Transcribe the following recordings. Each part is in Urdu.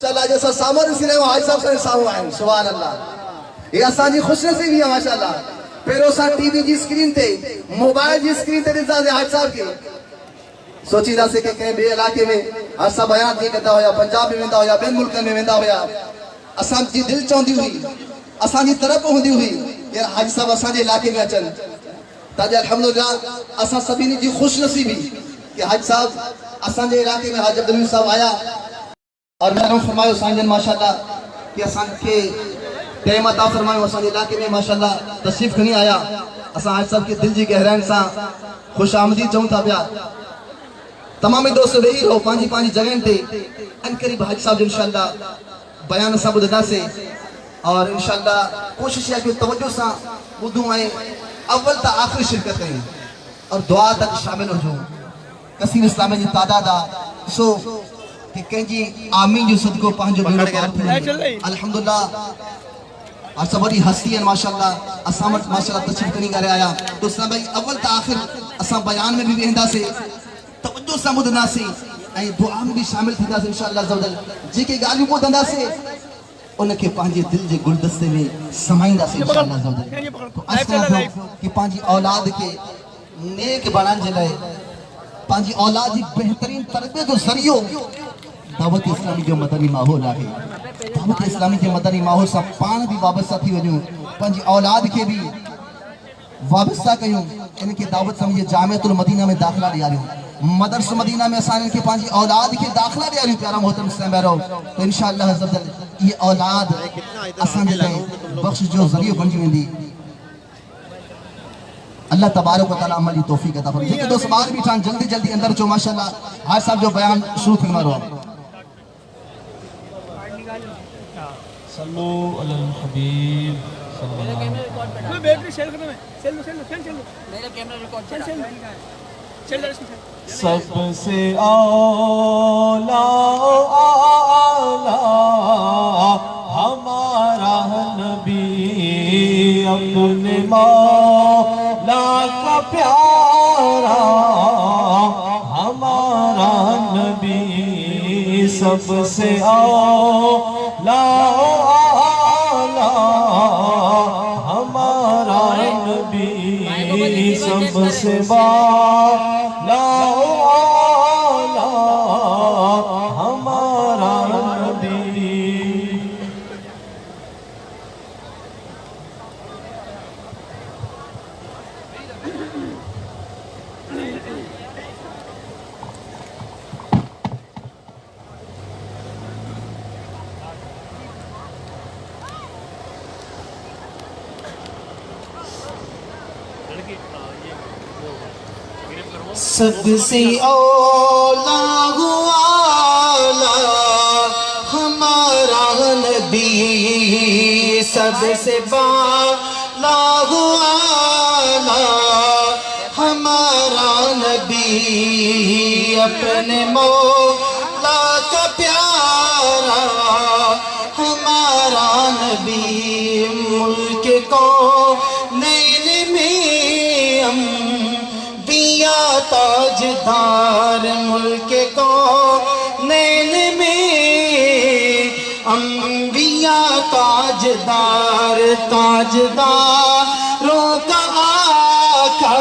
اللہ جیسا سامر اسی نے وہ حاج صاحب سے سامو آئیں سبحان اللہ یہ اسان جی خوش نصیب ہے ماشاءاللہ پھر اسا ٹی وی جی سکرین تے موبائل جی سکرین تے رضا دے حاج صاحب کے سوچی دا سے کہ کہیں بے علاقے میں عرصہ بیان جی کرتا ہویا پنجاب میں ویندا ہویا بین ملکن میں ویندا ہویا اسان جی دل چاہندی ہوئی اسان جی طرف ہوندی ہوئی کہ حاج صاحب اسان جے علاقے میں اچن تاجہ الحمدللہ اسان سبھی جی خوش نصیبی کہ حاج صاحب اسان جے علاقے میں حاج عبدالعزیز صاحب آیا اور میں نے فرمایا سانجن ماشاءاللہ کہ اسان کے ٹائم عطا فرمایا اسان علاقے میں ماشاءاللہ تشریف نہیں آیا اسان حاج صاحب کے دل جی گہرائن سا خوش آمدید چاہوں تھا بیا تمام دوست وہی رہو پانچی پانچی جگہیں تے ان قریب حاج صاحب جو انشاءاللہ بیان صاحب ددا سے اور انشاءاللہ کوشش ہے کہ توجہ سا بدوں آئیں اول تا آخر شرکت کریں اور دعا تک شامل ہو جاؤں کثیر اسلامی جی تعدادا سو کہ کہیں جی آمین جو صدقوں پانچ جو بیڑوں پار تھے الحمدللہ اور سب بڑی ہستی ہیں ماشاءاللہ اسامت ماشاءاللہ تشریف کرنے گا رہے آیا تو اسلام بھائی اول تا آخر اسام بیان میں بھی بہندہ سے توجہ سمودنا سے اے دعا میں بھی شامل تھی دا سے انشاءاللہ زودل جی کے گالیوں کو دندہ سے انہیں کے پانچے دل جے گلدستے میں سمائیں دا سے انشاءاللہ زودل تو اسکرہ کہ پانچی اولاد کے نیک بنان جلائے پانچی اولاد ایک بہترین تربیت جو ذریعوں دعوت اسلامی جو مدنی ماحول آگے دعوت اسلامی جو مدنی ماحول سا پان بھی وابستہ تھی وجوں پانچی اولاد کے بھی وابستہ کہوں ان کے دعوت سمجھے جامعۃ المدینہ میں داخلہ لیا رہے مدرس مدینہ میں آسان ان کے پانچی اولاد کے داخلہ لیا رہے پیارا محترم اسلام بیرو تو انشاءاللہ حضرت یہ اولاد آسان جلائے بخش جو ذریعہ بنجی میں دی اللہ تبارک و تعالیٰ عملی توفیق عطا فرمائے کہ دو سوال بھی ٹھان جلدی جلدی اندر جو ماشاءاللہ حاج صاحب جو بیان شروع فرما رہا صلو علی الحبیب صلی اللہ علیہ وسلم سب سے اولا ہمارا نبی اپنے مولا کا پیارا ہمارا نبی سب سے اولا ہمارا نبی سب سے بالا ہمارا نبی سب سے اولا ہمارا نبی سب سے بالا ہمارا نبی اپنے مولا کا پیارا ہمارا نبی ملک کو نین میں تاجدار ملک کو نین میں انبیاء تاجدار تاجداروں کا آقا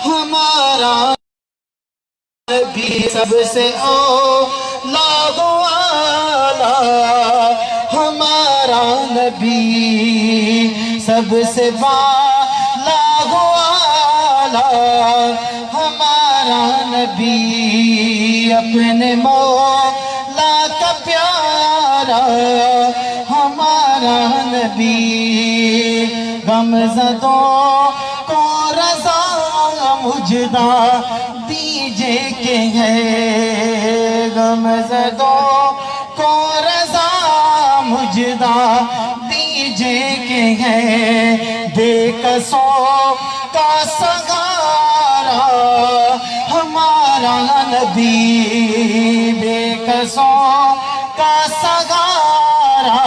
ہمارا نبی سب سے اولا ہمارا نبی سب سے بالا ہمارا نبی اپنے مولا کا پیارا ہمارا نبی غم زدوں کو رضا مجدہ دیجے کہ ہے غم زدوں کو رضا مجدہ دیجے کہ ہے بے قصوں کا سگارا ہمارا نبی بے قصوں کا سگارا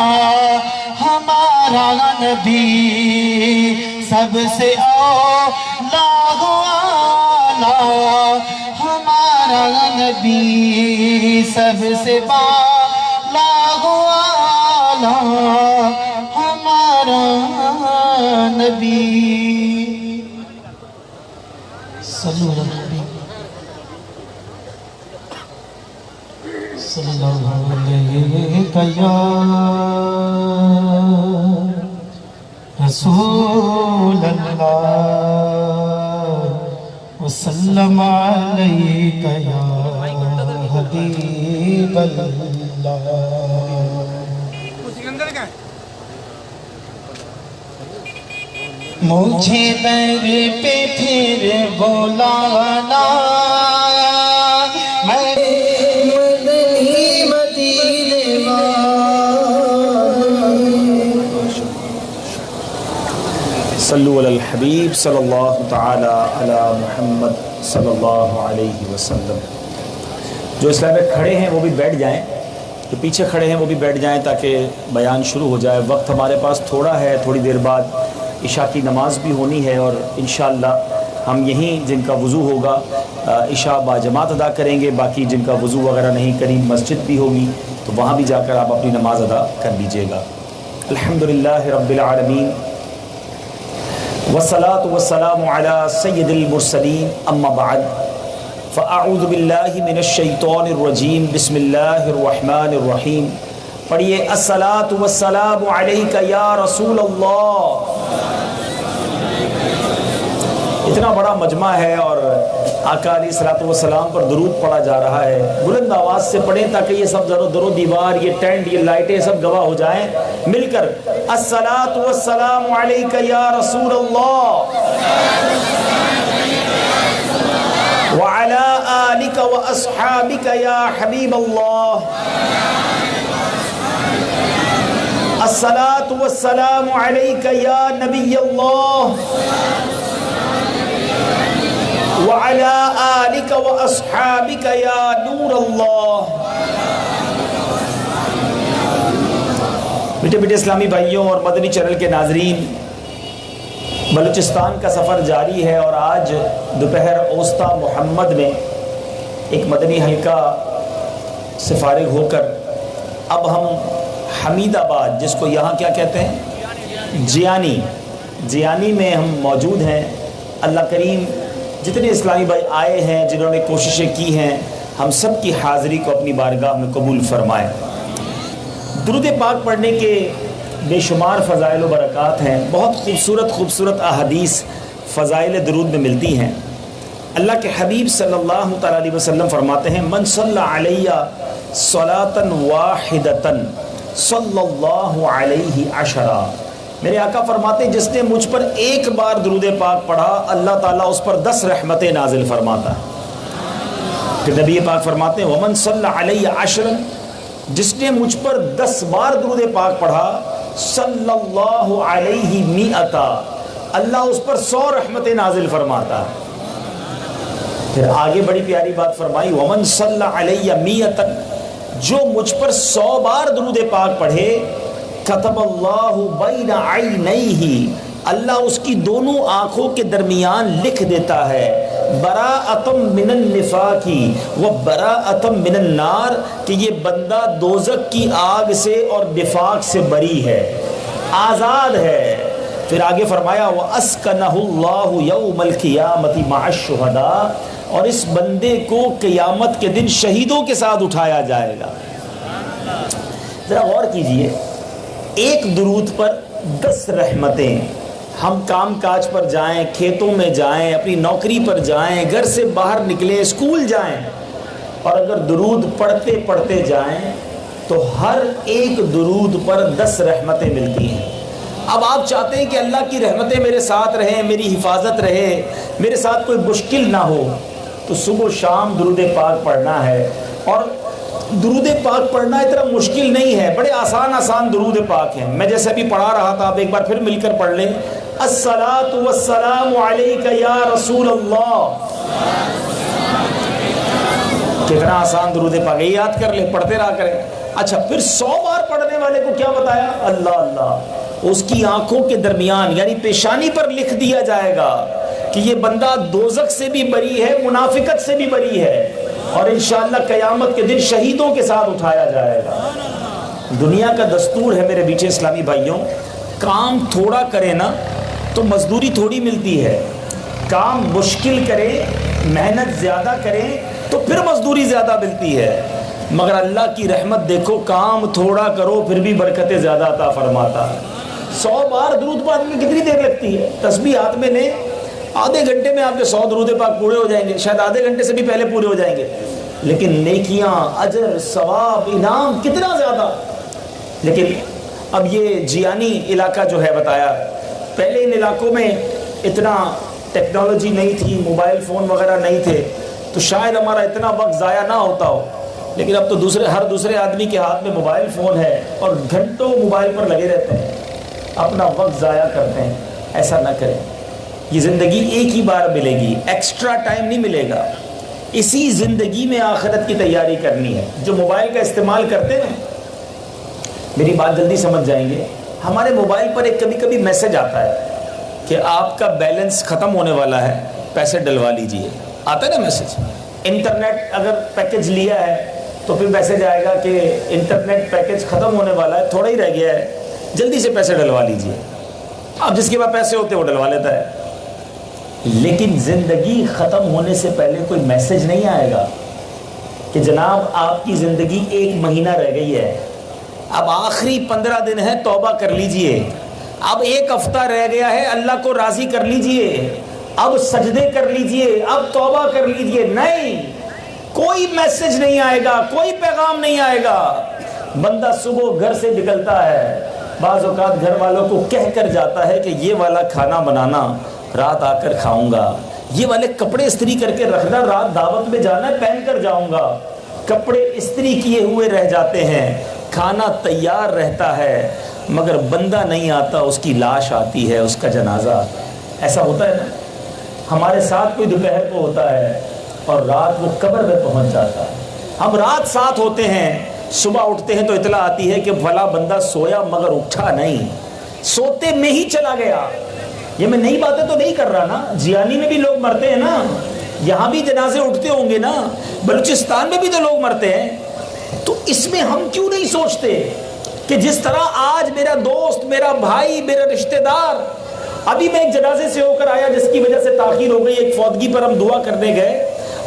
ہمارا نبی سب سے اولا ہمارا نبی سب سے بالا والا ہمارا نبی صلو علیہ صلی اللہ علیہ یا رسول اللہ وسلم علیک یا حبیب اللہ. مجھے در پہ پھر بلانا میں مدنی مدینے صلو علی الحبیب صلی اللہ تعالی علی محمد صلی اللہ علیہ وسلم. جو اسلام میں کھڑے ہیں وہ بھی بیٹھ جائیں، جو پیچھے کھڑے ہیں وہ بھی بیٹھ جائیں تاکہ بیان شروع ہو جائے. وقت ہمارے پاس تھوڑا ہے، تھوڑی دیر بعد عشاء کی نماز بھی ہونی ہے اور انشاءاللہ ہم یہیں جن کا وضو ہوگا عشاء باجماعت ادا کریں گے. باقی جن کا وضو وغیرہ نہیں، قریب مسجد بھی ہوگی تو وہاں بھی جا کر آپ اپنی نماز ادا کر لیجئے گا. الحمدللہ رب العالمین والصلاة والسلام على سید المرسلین اما بعد فاعوذ باللہ من الشیطان الرجیم بسم اللہ الرحمن الرحیم. پڑھیے الصلاة والسلام علیک یا رسول اللہ. اتنا بڑا مجمع ہے اور آقا علیہ الصلوۃ والسلام پر درود پڑھا جا رہا ہے. بلند آواز سے پڑھیں تاکہ یہ سب در و دیوار، یہ ٹینٹ، یہ لائٹیں سب گواہ ہو جائیں. مل کر الصلاۃ والسلام علیک یا رسول اللہ وعلی آلک واصحابک یا حبیب اللہ. الصلاۃ والسلام علیک یا نبی اللہ وعلی آلک واصحابک یا نور اللہ. میٹھے میٹھے اسلامی بھائیوں اور مدنی چینل کے ناظرین، بلوچستان کا سفر جاری ہے اور آج دوپہر اوسطا محمد میں ایک مدنی حلقہ سے فارغ ہو کر اب ہم حمید آباد، جس کو یہاں کیا کہتے ہیں، جیانی میں ہم موجود ہیں. اللہ کریم جتنے اسلامی بھائی آئے ہیں، جنہوں نے کوششیں کی ہیں، ہم سب کی حاضری کو اپنی بارگاہ میں قبول فرمائے. درود پاک پڑھنے کے بے شمار فضائل و برکات ہیں. بہت خوبصورت احادیث فضائل درود میں ملتی ہیں. اللہ کے حبیب صلی اللہ تعالی علیہ وسلم فرماتے ہیں من صلی علیہ صلاۃ واحدۃ صلی اللہ علیہ عشرہ. میرے آقا فرماتے ہیں جس نے مجھ پر ایک بار درود پاک پڑھا اللہ تعالیٰ اس پر 10 رحمتیں نازل فرماتا ہے. پھر نبی پاک فرماتے ہیں ومن صلی علیہ عشرا، جس نے مجھ پر 10 بار درود پاک پڑھا صلی اللہ علیہ مئتا، اللہ اس پر 100 رحمتیں نازل فرماتا ہے. پھر آگے بڑی پیاری بات فرمائی ومن صلی علیہ مئتا، جو مجھ پر 100 بار درود پاک پڑھے کتب اللہ بین عینیہ، اللہ اس کی دونوں آنکھوں کے درمیان لکھ دیتا ہے براءۃ من النفاق و براءۃ من النار، کہ یہ بندہ دوزخ کی آگ سے اور نفاق سے بری ہے، آزاد ہے. پھر آگے فرمایا وَأَسْكَنَهُ اللَّهُ يَوْمَ الْقِيَامَةِ مَعَ الشُّهَدَاءِ، اور اس بندے کو قیامت کے دن شہیدوں کے ساتھ اٹھایا جائے گا. ذرا غور کیجئے، ایک درود پر 10 رحمتیں. ہم کام کاج پر جائیں، کھیتوں میں جائیں، اپنی نوکری پر جائیں، گھر سے باہر نکلیں، اسکول جائیں، اور اگر درود پڑھتے پڑھتے جائیں تو ہر ایک درود پر 10 رحمتیں ملتی ہیں. اب آپ چاہتے ہیں کہ اللہ کی رحمتیں میرے ساتھ رہیں، میری حفاظت رہے، میرے ساتھ کوئی مشکل نہ ہو، تو صبح و شام درود پاک پڑھنا ہے. اور درود پاک پڑھنا اتنا مشکل نہیں ہے، بڑے آسان درود پاک ہیں. میں جیسے ابھی پڑھا رہا تھا، آپ ایک بار پھر مل کر پڑھ لیں الصلاۃ والسلام علیک یا رسول اللہ. کتنا آسان درود پاک ہے، یاد کر لیں، پڑھتے رہا کریں. اچھا، پھر 100 بار پڑھنے والے کو کیا بتایا؟ اللہ اس کی آنکھوں کے درمیان یعنی پیشانی پر لکھ دیا جائے گا کہ یہ بندہ دوزخ سے بھی بری ہے، منافقت سے بھی بری ہے، اور انشاءاللہ قیامت کے دن شہیدوں کے ساتھ اٹھایا جائے گا. دنیا کا دستور ہے میرے بیچے اسلامی بھائیوں، کام تھوڑا کرے نا تو مزدوری تھوڑی ملتی ہے، کام مشکل کرے، محنت زیادہ کرے تو پھر مزدوری زیادہ ملتی ہے۔ مگر اللہ کی رحمت دیکھو، کام تھوڑا کرو پھر بھی برکتیں زیادہ عطا فرماتا ہے۔ 100 بار درود پاک میں کتنی دیر لگتی ہے؟ تسبیح ہاتھ میں لیں، آدھے گھنٹے میں آپ کے 100 درود پاک پورے ہو جائیں گے، شاید آدھے گھنٹے سے بھی پہلے پورے ہو جائیں گے۔ لیکن نیکیاں، اجر، ثواب، انعام کتنا زیادہ۔ لیکن اب یہ جیانی علاقہ جو ہے بتایا، پہلے ان علاقوں میں اتنا ٹیکنالوجی نہیں تھی، موبائل فون وغیرہ نہیں تھے، تو شاید ہمارا اتنا وقت ضائع نہ ہوتا ہو۔ لیکن اب تو ہر دوسرے آدمی کے ہاتھ میں موبائل فون ہے اور گھنٹوں موبائل پر لگے رہتے ہیں، اپنا وقت ضائع کرتے ہیں۔ ایسا نہ کریں، یہ زندگی ایک ہی بار ملے گی، ایکسٹرا ٹائم نہیں ملے گا۔ اسی زندگی میں آخرت کی تیاری کرنی ہے۔ جو موبائل کا استعمال کرتے ہیں، میری بات جلدی سمجھ جائیں گے، ہمارے موبائل پر ایک کبھی میسج آتا ہے کہ آپ کا بیلنس ختم ہونے والا ہے، پیسے ڈلوا لیجئے، آتا ہے نا میسج۔ انٹرنیٹ اگر پیکج لیا ہے تو پھر میسج آئے گا کہ انٹرنیٹ پیکج ختم ہونے والا ہے، تھوڑا ہی رہ گیا ہے، جلدی سے پیسے ڈلوا لیجئے۔ اب جس کے پاس پیسے ہوتے ہیں وہ ڈلوا لیتا ہے۔ لیکن زندگی ختم ہونے سے پہلے کوئی میسج نہیں آئے گا کہ جناب آپ کی زندگی 1 مہینہ رہ گئی ہے، اب آخری 15 دن ہے، توبہ کر لیجئے، اب 1 ہفتہ رہ گیا ہے، اللہ کو راضی کر لیجئے، اب سجدے کر لیجئے، اب توبہ کر لیجئے۔ نہیں، کوئی میسج نہیں آئے گا، کوئی پیغام نہیں آئے گا۔ بندہ صبح گھر سے نکلتا ہے، بعض اوقات گھر والوں کو کہہ کر جاتا ہے کہ یہ والا کھانا بنانا، رات آ کر کھاؤں گا، یہ والے کپڑے استری کر کے رکھنا، رات دعوت میں جانا ہے پہن کر جاؤں گا۔ کپڑے استری کیے ہوئے رہ جاتے ہیں، کھانا تیار رہتا ہے، مگر بندہ نہیں آتا، اس کی لاش آتی ہے، اس کا جنازہ آتا ہے۔ ایسا ہوتا ہے نا، ہمارے ساتھ کوئی دوپہر کو ہوتا ہے اور رات وہ قبر میں پہنچ جاتا ہے، ہم رات ساتھ ہوتے ہیں، صبح اٹھتے ہیں تو اطلاع آتی ہے کہ فلاں بندہ سویا مگر اٹھا نہیں، سوتے میں ہی چلا گیا۔ یہ میں نئی باتیں تو نہیں کر رہا نا، جیانی میں بھی لوگ مرتے ہیں نا، یہاں بھی جنازے اٹھتے ہوں گے نا، بلوچستان میں بھی تو لوگ مرتے ہیں۔ تو اس میں ہم کیوں نہیں سوچتے کہ جس طرح آج میرا دوست، میرا بھائی، میرا رشتہ دار، ابھی میں ایک جنازے سے ہو کر آیا جس کی وجہ سے تاخیر ہو گئی، ایک فوتگی پر ہم دعا کرنے گئے،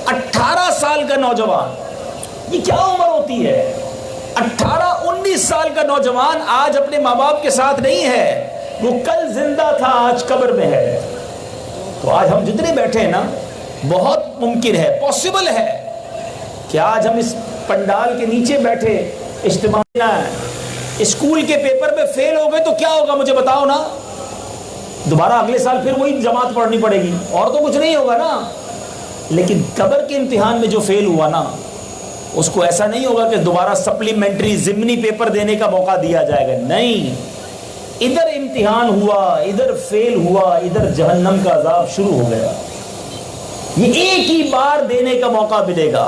18 سال کا نوجوان، یہ کیا عمر ہوتی ہے؟ 18-19 سال کا نوجوان آج اپنے ماں باپ کے ساتھ نہیں ہے، وہ کل زندہ تھا، آج قبر میں ہے۔ تو آج ہم جتنے بیٹھے ہیں نا، بہت ممکن ہے، پاسبل ہے کہ آج ہم اس پنڈال کے نیچے بیٹھے اجتماع ہے، اسکول کے پیپر میں فیل ہو گئے تو کیا ہوگا مجھے بتاؤ نا، دوبارہ اگلے سال پھر وہی جماعت پڑھنی پڑے گی، اور تو کچھ نہیں ہوگا نا۔ لیکن قبر کے امتحان میں جو فیل ہوا نا، اس کو ایسا نہیں ہوگا کہ دوبارہ سپلیمنٹری ضمنی پیپر دینے کا موقع دیا جائے گا، نہیں، ادھر امتحان ہوا، ادھر فیل ہوا، ادھر جہنم کا عذاب شروع ہو گیا۔ یہ ایک ہی بار دینے کا موقع ملے گا۔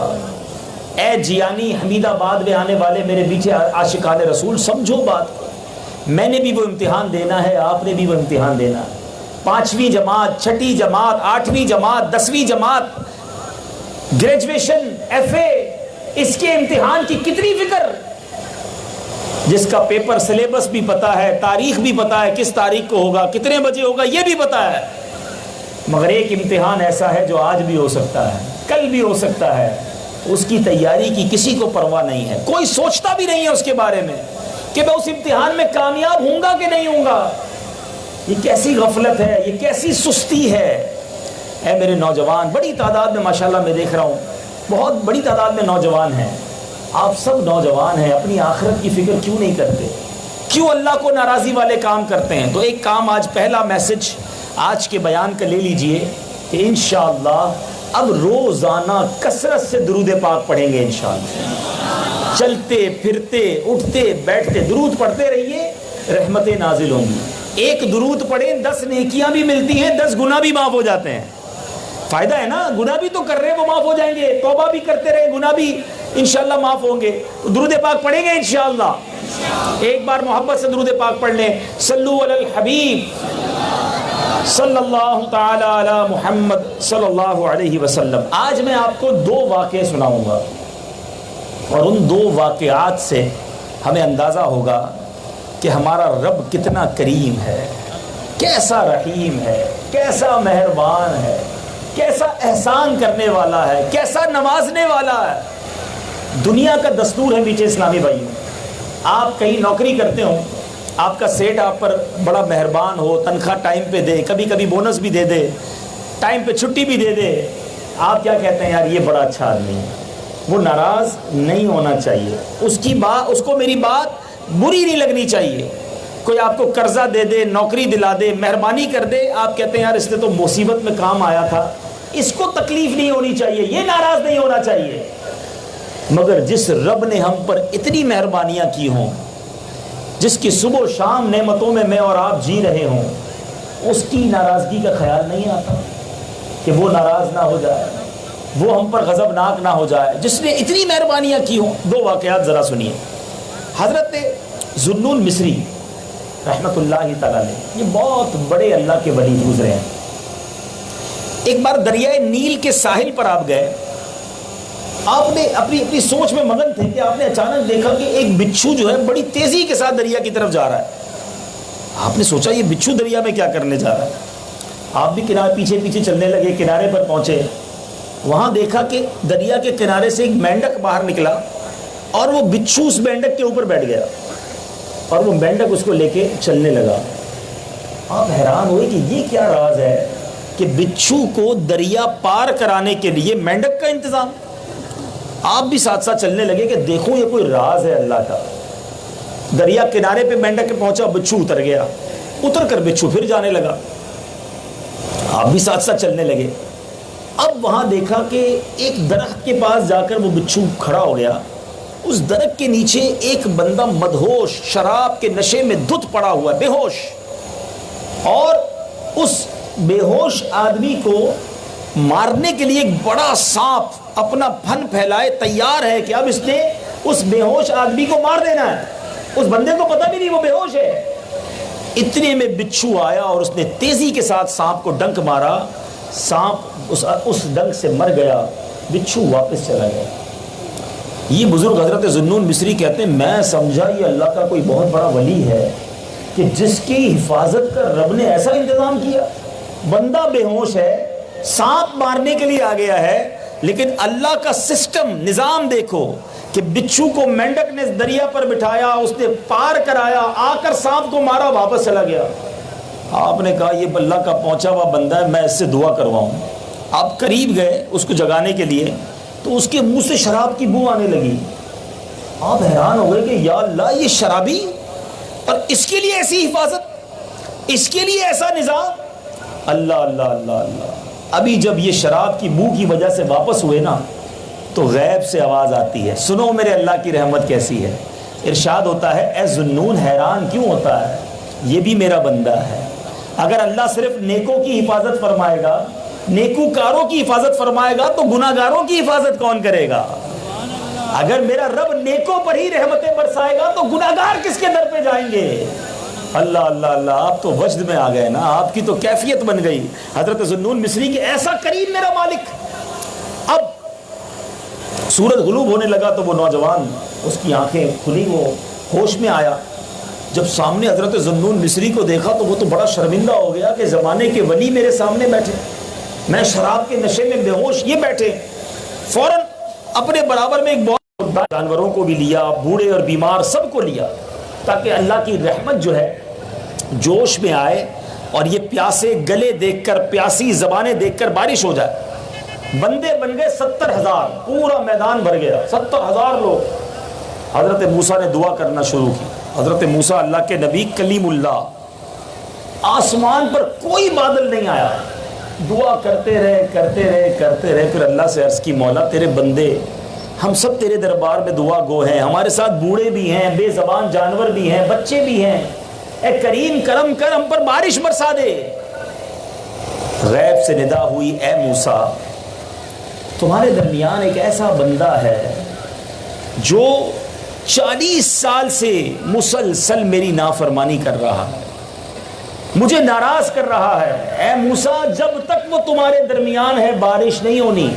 اے جیانی، حمید آباد میں آنے والے میرے بیچے عاشقان رسول، سمجھو بات، میں نے بھی وہ امتحان دینا ہے، آپ نے بھی وہ امتحان دینا ہے۔ 5ویں جماعت، 6ٹھی جماعت، 8ویں جماعت، 10ویں جماعت، گریجویشن، FA، اس کے امتحان کی کتنی فکر، جس کا پیپر سلیبس بھی پتا ہے، تاریخ بھی پتا ہے، کس تاریخ کو ہوگا، کتنے بجے ہوگا، یہ بھی پتا ہے، مگر ایک امتحان ایسا ہے جو آج بھی ہو سکتا ہے، کل بھی ہو سکتا ہے، اس کی تیاری کی کسی کو پرواہ نہیں ہے، کوئی سوچتا بھی نہیں ہے اس کے بارے میں کہ میں اس امتحان میں کامیاب ہوں گا کہ نہیں ہوں گا۔ یہ کیسی غفلت ہے، یہ کیسی سستی ہے۔ اے میرے نوجوان، بڑی تعداد میں ماشاءاللہ میں دیکھ رہا ہوں، بہت بڑی تعداد میں نوجوان ہیں، آپ سب نوجوان ہیں، اپنی آخرت کی فکر کیوں نہیں کرتے؟ کیوں اللہ کو ناراضی والے کام کرتے ہیں؟ تو ایک کام آج، پہلا میسج آج کے بیان کا لے لیجئے کہ انشاءاللہ اب روزانہ کثرت سے درود پاک پڑھیں گے انشاءاللہ، چلتے پھرتے اٹھتے بیٹھتے درود پڑھتے رہیے، رحمتیں نازل ہوں گی۔ ایک درود پڑھیں 10 نیکیاں بھی ملتی ہیں، 10 گناہ بھی معاف ہو جاتے ہیں۔ فائدہ ہے نا، گناہ بھی تو کر رہے ہیں وہ معاف ہو جائیں گے، توبہ بھی کرتے رہے، گناہ بھی انشاءاللہ معاف ہوں گے۔ درود پاک پڑھیں گے انشاءاللہ، ایک بار محبت سے درود پاک پڑھ لیں، صلو علی الحبیب صلی اللہ تعالی علی محمد صلی اللہ علیہ وسلم۔ آج میں آپ کو 2 واقعے سناؤں گا، اور ان 2 واقعات سے ہمیں اندازہ ہوگا کہ ہمارا رب کتنا کریم ہے، کیسا رحیم ہے، کیسا مہربان ہے، کیسا احسان کرنے والا ہے، کیسا نوازنے والا ہے۔ دنیا کا دستور ہے میٹھے اسلامی بھائیوں، آپ کہیں نوکری کرتے ہو، آپ کا سیٹ آپ پر بڑا مہربان ہو، تنخواہ ٹائم پہ دے، کبھی کبھی بونس بھی دے دے، ٹائم پہ چھٹی بھی دے دے، آپ کیا کہتے ہیں؟ یار یہ بڑا اچھا آدمی ہے۔ وہ ناراض نہیں ہونا چاہیے، اس کو میری بات بری نہیں لگنی چاہیے۔ کوئی آپ کو قرضہ دے دے، نوکری دلا دے، مہربانی کر دے، آپ کہتے ہیں یار اس نے تو مصیبت میں کام آیا تھا، اس کو تکلیف نہیں ہونی چاہیے، یہ ناراض نہیں ہونا چاہیے۔ مگر جس رب نے ہم پر اتنی مہربانیاں کی ہوں، جس کی صبح و شام نعمتوں میں اور آپ جی رہے ہوں، اس کی ناراضگی کا خیال نہیں آتا کہ وہ ناراض نہ ہو جائے، وہ ہم پر غضبناک نہ ہو جائے، جس نے اتنی مہربانیاں کی ہوں۔ دو واقعات ذرا سنیے۔ حضرت ذوالنون مصری رحمت اللہ تعالیٰ نے، یہ بہت بڑے اللہ کے ولی گزرے ہیں۔ ایک بار دریائے نیل کے ساحل پر آپ گئے، آپ نے اپنی سوچ میں مگن تھے کہ آپ نے اچانک دیکھا کہ ایک بچھو جو ہے بڑی تیزی کے ساتھ دریا کی طرف جا رہا ہے۔ آپ نے سوچا یہ بچھو دریا میں کیا کرنے جا رہا ہے؟ آپ بھی کنارے پیچھے چلنے لگے، کنارے پر پہنچے، وہاں دیکھا کہ دریا کے کنارے سے ایک مینڈک باہر نکلا اور وہ بچھو اس مینڈک کے اوپر بیٹھ گیا اور وہ مینڈک اس کو لے کے چلنے لگا۔ آپ حیران ہوئے کہ یہ کیا راز ہے کہ بچھو کو دریا پار کرانے کے لیے مینڈک کا انتظام۔ آپ بھی ساتھ ساتھ چلنے لگے کہ دیکھو یہ کوئی راز ہے اللہ کا۔ دریا کنارے پہ مینڈک کے پہنچا، بچھو اتر گیا، اتر کر بچھو پھر جانے لگا۔ آپ بھی ساتھ ساتھ چلنے لگے۔ اب وہاں دیکھا کہ ایک درخت کے پاس جا کر وہ بچھو کھڑا ہو گیا، اس درخت کے نیچے ایک بندہ مدہوش شراب کے نشے میں دھت پڑا ہوا ہے، بے ہوش، اور اس بے ہوش آدمی کو مارنے کے لیے ایک بڑا سانپ اپنا پھن پھیلائے تیار ہے کہ اب اس نے اس بے ہوش آدمی کو مار دینا ہے۔ اس بندے کو پتہ بھی نہیں وہ بے ہوش ہے۔ اتنے میں بچھو آیا اور اس نے تیزی کے ساتھ سانپ کو ڈنک مارا، سانپ اس ڈنک سے مر گیا، بچھو واپس چلا گیا۔ یہ بزرگ حضرت ذوالنون مصری کہتے ہیں میں سمجھا یہ اللہ کا کوئی بہت بڑا ولی ہے کہ جس کی حفاظت کا رب نے ایسا انتظام کیا۔ بندہ بے ہوش ہے، سانپ مارنے کے لیے آ گیا ہے، لیکن اللہ کا سسٹم نظام دیکھو کہ بچھو کو مینڈک نے دریا پر بٹھایا، اس نے پار کرایا، آ کر سانپ کو مارا، واپس چلا گیا۔ آپ نے کہا یہ اللہ کا پہنچا ہوا بندہ ہے، میں اس سے دعا کرواؤں۔ آپ قریب گئے اس کو جگانے کے لیے تو اس کے منہ سے شراب کی بو آنے لگی۔ آپ حیران ہو گئے کہ یا اللہ یہ شرابی، اور اس کے لیے ایسی حفاظت، اس کے لیے ایسا نظام۔ اللہ اللہ اللہ اللہ۔ ابھی جب یہ شراب کی بو کی وجہ سے واپس ہوئے نا تو غیب سے آواز آتی ہے، سنو میرے اللہ کی رحمت کیسی ہے۔ ارشاد ہوتا ہے اے ذوالنون حیران کیوں ہوتا ہے، یہ بھی میرا بندہ ہے۔ اگر اللہ صرف نیکوں کی حفاظت فرمائے گا، نیکوکاروں کی حفاظت فرمائے گا تو گناہگاروں کی حفاظت کون کرے گا؟ اگر میرا رب نیکوں پر ہی رحمتیں برسائے گا تو گناہگار کس کے در پہ جائیں گے؟ اللہ اللہ اللہ۔ آپ تو وجد میں آ گئے نا، آپ کی تو کیفیت بن گئی حضرت ذوالنون مصری کی، ایسا کریم میرا مالک۔ اب سورج غروب ہونے لگا تو وہ نوجوان، اس کی آنکھیں کھلی، وہ ہوش میں آیا۔ جب سامنے حضرت ذوالنون مصری کو دیکھا تو وہ تو بڑا شرمندہ ہو گیا کہ زمانے کے ولی میرے سامنے بیٹھے، میں شراب کے نشے میں بے ہوش، یہ بیٹھے۔ فوراً اپنے برابر میں ایک بہت جانوروں کو بھی لیا، بوڑھے اور بیمار سب کو لیا، تاکہ اللہ کی رحمت جو ہے جوش میں آئے اور یہ پیاسے گلے دیکھ کر، پیاسی زبانیں دیکھ کر بارش ہو جائے۔ بندے بن گئے 70,000، پورا میدان بھر گیا، 70,000 لوگ۔ حضرت موسیٰ نے دعا کرنا شروع کی۔ حضرت موسیٰ اللہ کے نبی کلیم اللہ، آسمان پر کوئی بادل نہیں آیا، دعا کرتے رہے، پھر اللہ سے عرض کی مولا تیرے بندے ہم سب تیرے دربار میں دعا گو ہیں، ہمارے ساتھ بوڑھے بھی ہیں، بے زبان جانور بھی ہیں، بچے بھی ہیں، اے کریم کرم کر ہم پر بارش برسا دے۔ غیب سے ندا ہوئی اے موسیٰ تمہارے درمیان ایک ایسا بندہ ہے جو 40 سال سے مسلسل میری نافرمانی کر رہا ہے، مجھے ناراض کر رہا ہے۔ اے موسیٰ جب تک وہ تمہارے درمیان ہے بارش نہیں ہونی،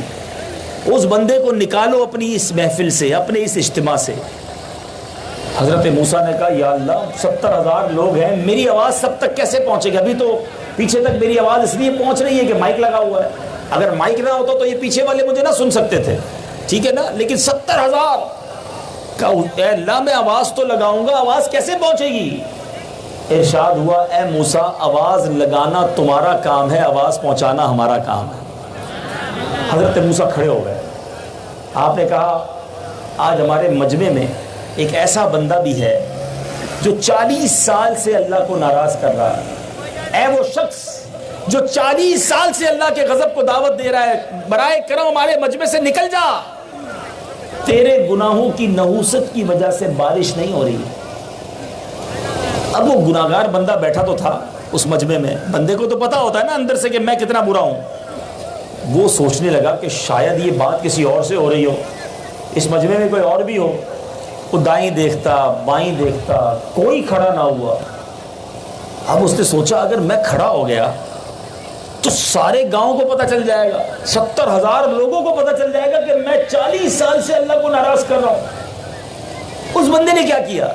اس بندے کو نکالو اپنی اس محفل سے، اپنے اس اجتماع سے۔ حضرت موسیٰ نے کہا یا اللہ 70,000 لوگ ہیں, میری آواز سب تک کیسے پہنچے گی؟ ابھی تو پیچھے تک میری آواز اس لیے پہنچ رہی ہے کہ مائک لگا ہوا ہے, اگر مائک نہ ہوتا تو یہ پیچھے والے مجھے نہ سن سکتے تھے, ٹھیک ہے نا, لیکن 70,000 کا اے اللہ میں آواز تو لگاؤں گا, آواز کیسے پہنچے گی؟ ارشاد ہوا اے موسیٰ آواز لگانا تمہارا کام ہے, آواز پہنچانا ہمارا کام ہے. حضرت موسیٰ کھڑے ہو گئے. آپ نے کہا آج ہمارے مجمع میں ایک ایسا بندہ بھی ہے جو 40 سال سے اللہ کو ناراض کر رہا ہے. اے وہ شخص جو 40 سال سے اللہ کے غضب کو دعوت دے رہا ہے, برائے کرم ہمارے مجمع سے نکل جا, تیرے گناہوں کی نحوست کی وجہ سے بارش نہیں ہو رہی. اب وہ گناہگار بندہ بیٹھا تو تھا اس مجمع میں, بندے کو تو پتا ہوتا ہے نا اندر سے کہ میں کتنا برا ہوں. وہ سوچنے لگا کہ شاید یہ بات کسی اور سے ہو رہی ہو, اس مجمع میں کوئی اور بھی ہو. وہ دائیں دیکھتا بائیں دیکھتا, کوئی کھڑا نہ ہوا. اب اس نے سوچا اگر میں کھڑا ہو گیا تو سارے گاؤں کو پتہ چل جائے گا, 70,000 لوگوں کو پتہ چل جائے گا کہ میں 40 سال سے اللہ کو ناراض کر رہا ہوں. اس بندے نے کیا کیا؟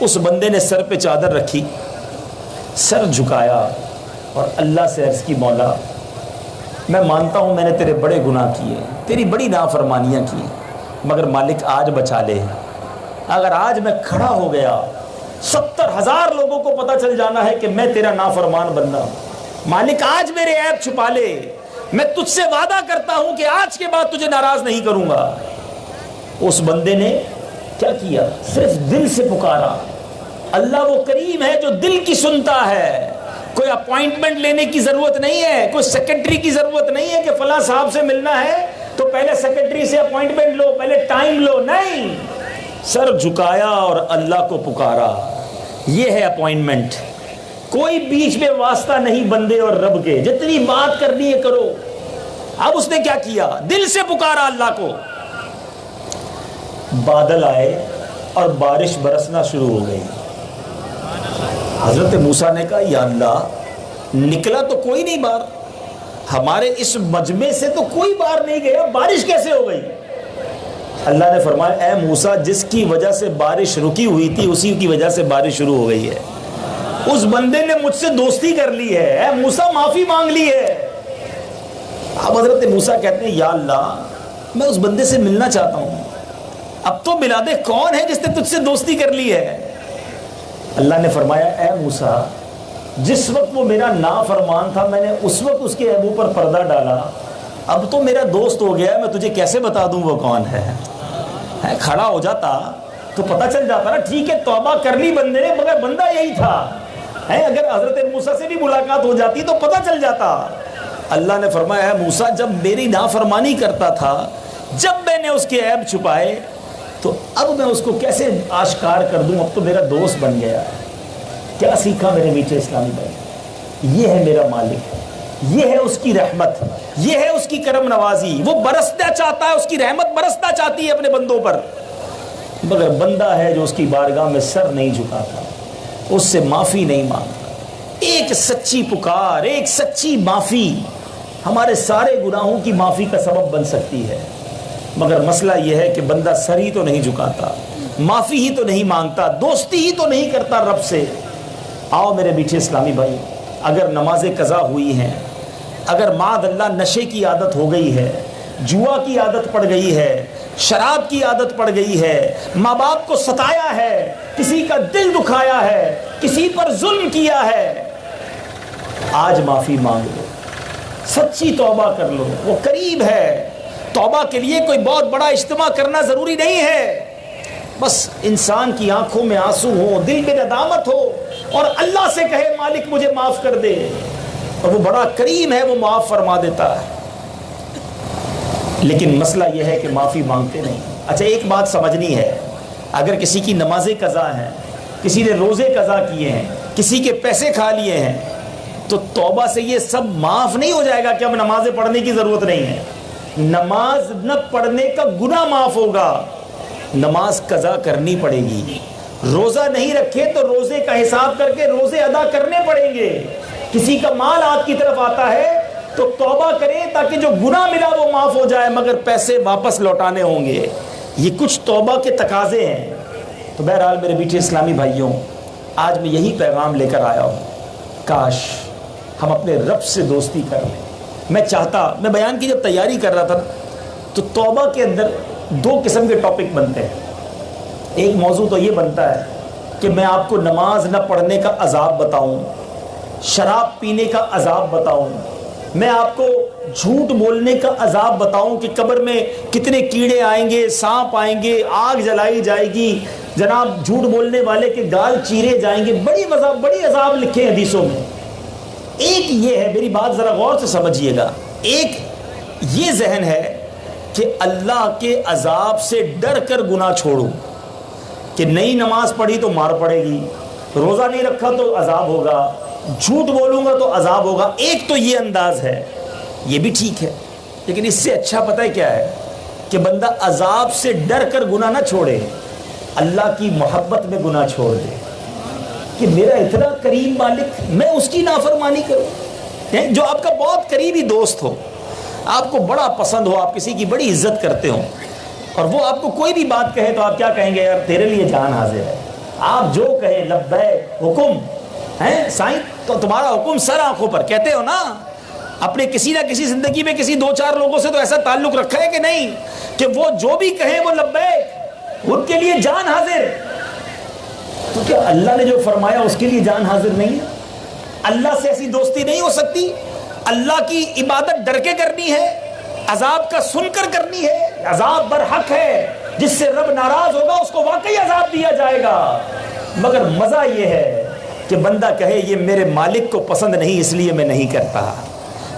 اس بندے نے سر پہ چادر رکھی, سر جھکایا اور اللہ سے عرض کی مولا میں مانتا ہوں میں نے تیرے بڑے گناہ کیے, تیری بڑی نافرمانیاں کی, مگر مالک آج بچا لے. اگر آج میں کھڑا ہو گیا 70,000 لوگوں کو پتہ چل جانا ہے کہ میں تیرا نافرمان بندہ, مالک آج میرے عیب چھپا لے. میں تجھ سے وعدہ کرتا ہوں کہ آج کے بعد تجھے ناراض نہیں کروں گا. اس بندے نے کیا کیا؟ صرف دل سے پکارا. اللہ وہ کریم ہے جو دل کی سنتا ہے. کوئی اپوائنٹمنٹ لینے کی ضرورت نہیں ہے, کوئی سیکرٹری کی ضرورت نہیں ہے کہ فلاں صاحب سے ملنا ہے تو پہلے سیکرٹری سے اپوائنٹمنٹ لو, پہلے ٹائم لو. نہیں, سر جھکایا اور اللہ کو پکارا, یہ ہے اپوائنٹمنٹ. کوئی بیچ میں واسطہ نہیں بندے اور رب کے, جتنی بات کرنی ہے کرو. اب اس نے کیا کیا؟ دل سے پکارا اللہ کو. بادل آئے اور بارش برسنا شروع ہو گئی. حضرت موسیٰ نے کہا یا اللہ نکلا تو کوئی نہیں باہر, ہمارے اس مجمع سے تو کوئی باہر نہیں گیا, بارش کیسے ہو گئی؟ اللہ نے فرمایا اے موسیٰ جس کی وجہ سے بارش رکی ہوئی تھی اسی کی وجہ سے بارش شروع ہو گئی ہے. اس بندے نے مجھ سے دوستی کر لی ہے, اے موسیٰ معافی مانگ لی ہے. اب حضرت موسیٰ کہتے ہیں یا اللہ میں اس بندے سے ملنا چاہتا ہوں, اب تو ملا دے, کون ہے جس نے تجھ سے دوستی کر لی ہے؟ اللہ نے فرمایا اے موسیٰ جس وقت وہ میرا نافرمان تھا میں نے اس وقت اس کے عیبوں پر پردہ ڈالا, اب تو میرا دوست ہو گیا, میں تجھے کیسے بتا دوں وہ کون ہے؟ کھڑا ہو جاتا تو پتہ چل جاتا نا. ٹھیک ہے توبہ کر لی بندے نے, مگر بندہ یہی تھا. اگر حضرت موسیٰ سے بھی ملاقات ہو جاتی تو پتہ چل جاتا. اللہ نے فرمایا اے موسیٰ جب میری نافرمانی کرتا تھا, جب میں نے اس کے عیب چھپائے تو اب میں اس کو کیسے آشکار کر دوں؟ اب تو میرا دوست بن گیا. کیا سیکھا میرے میٹھے اسلامی بھائی؟ یہ ہے میرا مالک, یہ ہے اس کی رحمت, یہ ہے اس کی کرم نوازی. وہ برسنا چاہتا ہے, اس کی رحمت برسنا چاہتی ہے اپنے بندوں پر, مگر بندہ ہے جو اس کی بارگاہ میں سر نہیں جھکاتا, اس سے معافی نہیں مانگتا. ایک سچی پکار, ایک سچی معافی ہمارے سارے گناہوں کی معافی کا سبب بن سکتی ہے. مگر مسئلہ یہ ہے کہ بندہ سر ہی تو نہیں جھکاتا, معافی ہی تو نہیں مانگتا, دوستی ہی تو نہیں کرتا رب سے. آؤ میرے میٹھے اسلامی بھائی, اگر نمازیں قضا ہوئی ہیں, اگر معاذ اللہ نشے کی عادت ہو گئی ہے, جوا کی عادت پڑ گئی ہے, شراب کی عادت پڑ گئی ہے, ماں باپ کو ستایا ہے, کسی کا دل دکھایا ہے, کسی پر ظلم کیا ہے, آج معافی مانگ لو, سچی توبہ کر لو, وہ قریب ہے. توبہ کے لیے کوئی بہت بڑا اجتماع کرنا ضروری نہیں ہے, بس انسان کی آنکھوں میں آنسو ہو, دل میں ندامت ہو اور اللہ سے کہے مالک مجھے معاف کر دے, اور وہ بڑا کریم ہے, وہ معاف فرما دیتا ہے. لیکن مسئلہ یہ ہے کہ معافی مانگتے نہیں. اچھا ایک بات سمجھنی ہے, اگر کسی کی نمازیں قضا ہیں, کسی نے روزے قضا کیے ہیں, کسی کے پیسے کھا لیے ہیں, تو توبہ سے یہ سب معاف نہیں ہو جائے گا کہ اب نمازیں پڑھنے کی ضرورت نہیں ہے. نماز نہ پڑھنے کا گناہ معاف ہوگا, نماز قضا کرنی پڑے گی. روزہ نہیں رکھے تو روزے کا حساب کر کے روزے ادا کرنے پڑیں گے. کسی کا مال ہاتھ کی طرف آتا ہے تو توبہ کریں تاکہ جو گناہ ملا وہ معاف ہو جائے, مگر پیسے واپس لوٹانے ہوں گے. یہ کچھ توبہ کے تقاضے ہیں. تو بہرحال میرے میٹھے اسلامی بھائیوں، آج میں یہی پیغام لے کر آیا ہوں، کاش ہم اپنے رب سے دوستی کر لیں۔ میں بیان کی جب تیاری کر رہا تھا تو توبہ کے اندر دو قسم کے ٹاپک بنتے ہیں۔ ایک موضوع تو یہ بنتا ہے کہ میں آپ کو نماز نہ پڑھنے کا عذاب بتاؤں، شراب پینے کا عذاب بتاؤں، میں آپ کو جھوٹ بولنے کا عذاب بتاؤں کہ قبر میں کتنے کیڑے آئیں گے، سانپ آئیں گے، آگ جلائی جائے گی، جناب جھوٹ بولنے والے کے گال چیرے جائیں گے، بڑی عذاب لکھے ہیں حدیثوں میں۔ ایک یہ ہے، میری بات ذرا غور سے سمجھیے گا، ایک یہ ذہن ہے کہ اللہ کے عذاب سے ڈر کر گناہ چھوڑو، کہ نئی نماز پڑھی تو مار پڑے گی، روزہ نہیں رکھا تو عذاب ہوگا، جھوٹ بولوں گا تو عذاب ہوگا۔ ایک تو یہ انداز ہے، یہ بھی ٹھیک ہے، لیکن اس سے اچھا پتہ ہے کیا ہے کہ بندہ عذاب سے ڈر کر گناہ نہ چھوڑے، اللہ کی محبت میں گناہ چھوڑ دے کہ میرا اتنا کریم مالک، میں اس کی نافرمانی کروں۔ جو آپ کا بہت قریبی دوست ہو، آپ کو بڑا پسند ہو، آپ کسی کی بڑی عزت کرتے ہو، اور وہ آپ کو کوئی بھی بات کہے تو آپ کیا کہیں گے؟ یار تیرے لیے جان حاضر ہے، آپ جو کہے لبیک، حکم ہے سائیں، تو تمہارا حکم سر آنکھوں پر، کہتے ہو نا؟ اپنے کسی نہ کسی زندگی میں کسی دو چار لوگوں سے تو ایسا تعلق رکھا ہے کہ نہیں کہ وہ جو بھی کہیں وہ لبیک، ان کے لیے جان حاضر؟ تو کیا اللہ نے جو فرمایا اس کے لیے جان حاضر نہیں ہے؟ اللہ سے ایسی دوستی نہیں ہو سکتی؟ اللہ کی عبادت ڈر کے کرنی ہے، عذاب کا سن کر کرنی ہے، عذاب برحق ہے، جس سے رب ناراض ہوگا اس کو واقعی عذاب دیا جائے گا۔ مگر مزہ یہ ہے کہ بندہ کہے یہ میرے مالک کو پسند نہیں اس لیے میں نہیں کرتا،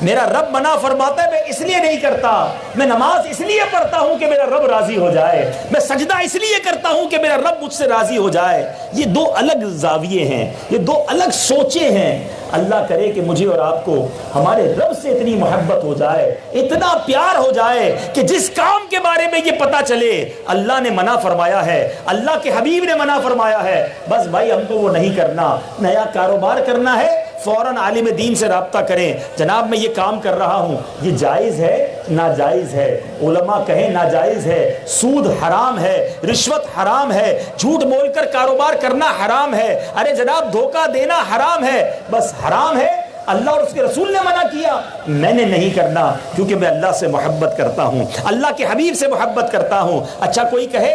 میرا رب منع فرماتا ہے میں اس لیے نہیں کرتا، میں نماز اس لیے پڑھتا ہوں کہ میرا رب راضی ہو جائے، میں سجدہ اس لیے کرتا ہوں کہ میرا رب مجھ سے راضی ہو جائے۔ یہ دو الگ زاویے ہیں، یہ دو الگ سوچیں ہیں۔ اللہ کرے کہ مجھے اور آپ کو ہمارے رب سے اتنی محبت ہو جائے، اتنا پیار ہو جائے کہ جس کام کے بارے میں یہ پتا چلے اللہ نے منع فرمایا ہے، اللہ کے حبیب نے منع فرمایا ہے، بس بھائی ہم کو وہ نہیں کرنا۔ نیا کاروبار کرنا ہے، فوراً عالم دین سے رابطہ کریں، جناب میں یہ کام کر رہا ہوں، یہ جائز ہے ناجائز ہے؟ علماء کہیں ناجائز ہے، سود حرام ہے، رشوت حرام ہے، جھوٹ بول کر کاروبار کرنا حرام ہے، ارے جناب دھوکہ دینا حرام ہے، بس حرام ہے، اللہ اور اس کے رسول نے منع کیا، میں نے نہیں کرنا کیونکہ میں اللہ سے محبت کرتا ہوں، اللہ کے حبیب سے محبت کرتا ہوں۔ اچھا کوئی کہے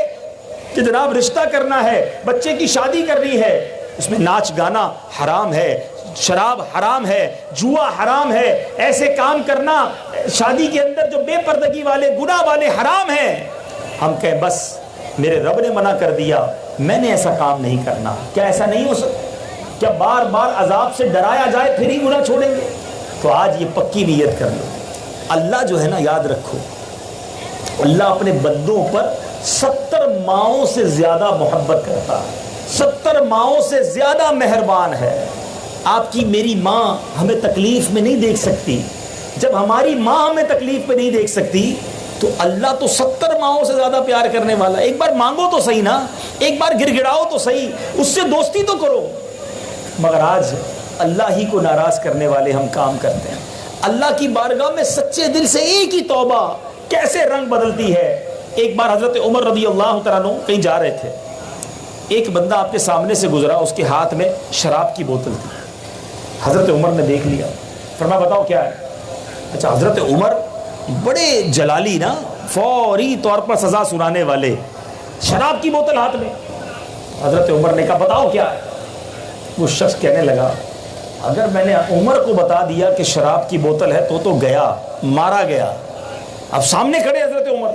کہ جناب رشتہ کرنا ہے، بچے کی شادی کرنی ہے، اس میں ناچ گانا حرام ہے، شراب حرام ہے، جوا حرام ہے، ایسے کام کرنا شادی کے اندر جو بے پردگی والے گناہ والے حرام ہیں، ہم کہیں بس میرے رب نے منع کر دیا، میں نے ایسا کام نہیں کرنا۔ کیا ایسا نہیں ہو سکتا؟ کیا بار بار عذاب سے ڈرایا جائے پھر ہی گناہ چھوڑیں گے؟ تو آج یہ پکی نیت کر لو، اللہ جو ہے نا یاد رکھو، اللہ اپنے بندوں پر 70 ماؤں سے زیادہ محبت کرتا ہے، 70 ماؤں سے زیادہ مہربان ہے۔ آپ کی میری ماں ہمیں تکلیف میں نہیں دیکھ سکتی، جب ہماری ماں ہمیں تکلیف میں نہیں دیکھ سکتی تو اللہ تو 70 ماؤں سے زیادہ پیار کرنے والا۔ ایک بار مانگو تو صحیح نا، ایک بار گر گڑاؤ تو صحیح، اس سے دوستی تو کرو۔ مگر آج اللہ ہی کو ناراض کرنے والے ہم کام کرتے ہیں۔ اللہ کی بارگاہ میں سچے دل سے ایک ہی توبہ کیسے رنگ بدلتی ہے۔ ایک بار حضرت عمر رضی اللہ تعالیٰ عنہ کہیں جا رہے تھے، ایک بندہ آپ کے سامنے سے گزرا، اس کے ہاتھ میں شراب کی بوتل تھی، حضرت عمر نے دیکھ لیا، فرمایا بتاؤ کیا ہے؟ اچھا حضرت عمر بڑے جلالی نا، فوری طور پر سزا سنانے والے، شراب کی بوتل ہاتھ میں۔ حضرت عمر نے کہا بتاؤ کیا ہے؟ وہ شخص کہنے لگا اگر میں نے عمر کو بتا دیا کہ شراب کی بوتل ہے تو گیا، مارا گیا۔ اب سامنے کھڑے حضرت عمر،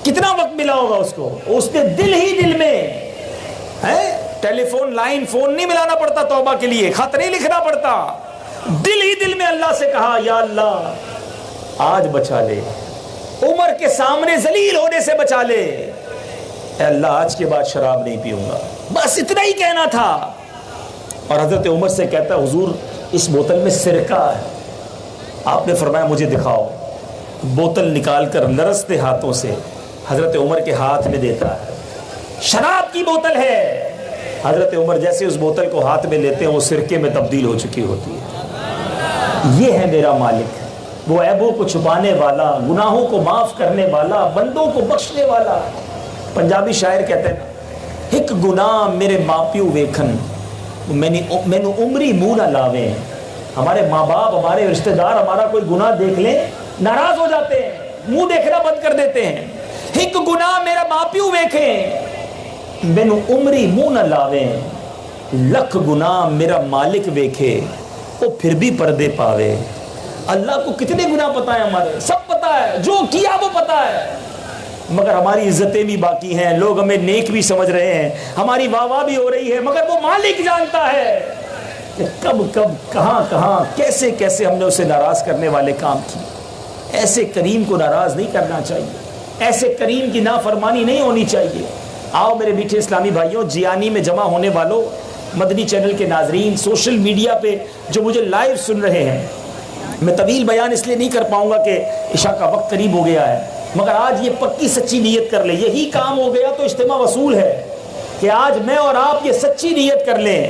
کتنا وقت ملا ہوگا اس کو، اس نے دل ہی دل میں ٹیلی فون لائن فون نہیں ملانا پڑتا توبہ کے لیے، خط نہیں لکھنا پڑتا، دل ہی دل میں اللہ سے کہا یا اللہ آج بچا لے، عمر کے سامنے ذلیل ہونے سے بچا لے، اے اللہ آج کے بعد شراب نہیں پیوں گا، بس اتنا ہی کہنا تھا۔ اور حضرت عمر سے کہتا ہے حضور اس بوتل میں سرکہ ہے، آپ نے فرمایا مجھے دکھاؤ۔ بوتل نکال کر لرزتے ہاتھوں سے حضرت عمر کے ہاتھ میں دیتا ہے، شراب کی بوتل ہے۔ حضرت عمر جیسے اس بوتل کو ہاتھ میں لیتے ہیں وہ سرکے میں تبدیل ہو چکی ہوتی ہے۔ یہ ہے میرا مالک، وہ عیبوں کو چھپانے والا، گناہوں کو معاف کرنے والا، بندوں کو بخشنے والا۔ پنجابی شاعر کہتے ہیں ایک گناہ میرے ماں پیو ویکھن مینو عمری منہ نہ لاویں. ہمارے ماں باپ ہمارے رشتہ دار ہمارا کوئی گناہ دیکھ لیں ناراض ہو جاتے ہیں, منہ دیکھنا بند کر دیتے ہیں. ایک گناہ میرا ماں پیو ویکھیں مینو عمری منہ نہ لاویں, لکھ گناہ میرا مالک ویکھے وہ پھر بھی پردے پاوے. اللہ کو کتنے گناہ پتا ہے, ہمارے سب پتا ہے, جو کیا وہ پتا ہے, مگر ہماری عزتیں بھی باقی ہیں, لوگ ہمیں نیک بھی سمجھ رہے ہیں, ہماری واہ واہ بھی ہو رہی ہے, مگر وہ مالک جانتا ہے کہ کب کب کہاں کہاں کیسے کیسے ہم نے اسے ناراض کرنے والے کام کیے. ایسے کریم کو ناراض نہیں کرنا چاہیے, ایسے کریم کی نافرمانی نہیں ہونی چاہیے. آؤ میرے میٹھے اسلامی بھائیوں, جیانی میں جمع ہونے والوں, مدنی چینل کے ناظرین, سوشل میڈیا پہ جو مجھے لائیو سن رہے ہیں, میں طویل بیان اس لیے نہیں کر پاؤں گا کہ عشاء کا وقت قریب ہو گیا ہے, مگر آج یہ پکی سچی نیت کر لیں, یہی کام ہو گیا تو اجتماع وصول ہے کہ آج میں اور آپ یہ سچی نیت کر لیں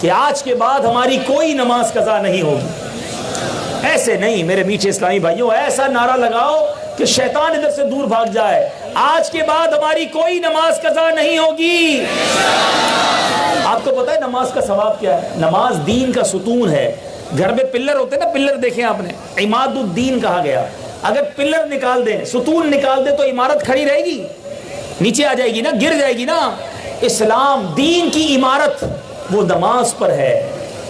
کہ آج کے بعد ہماری کوئی نماز قضا نہیں ہوگی. ایسے نہیں میرے میٹھے اسلامی بھائیوں, ایسا نعرہ لگاؤ کہ شیطان ادھر سے دور بھاگ جائے, آج کے بعد ہماری کوئی نماز قضا نہیں ہوگی. آپ کو پتا ہے نماز کا ثواب کیا ہے؟ نماز دین کا ستون ہے. گھر میں پلر ہوتے ہیں نا, پلر دیکھیں آپ نے, عماد الدین کہا گیا. اگر پلر نکال دیں, ستون نکال دیں تو عمارت کھڑی رہے گی, نیچے آ جائے گی نا, گر جائے گی نا. اسلام دین کی عمارت وہ نماز پر ہے.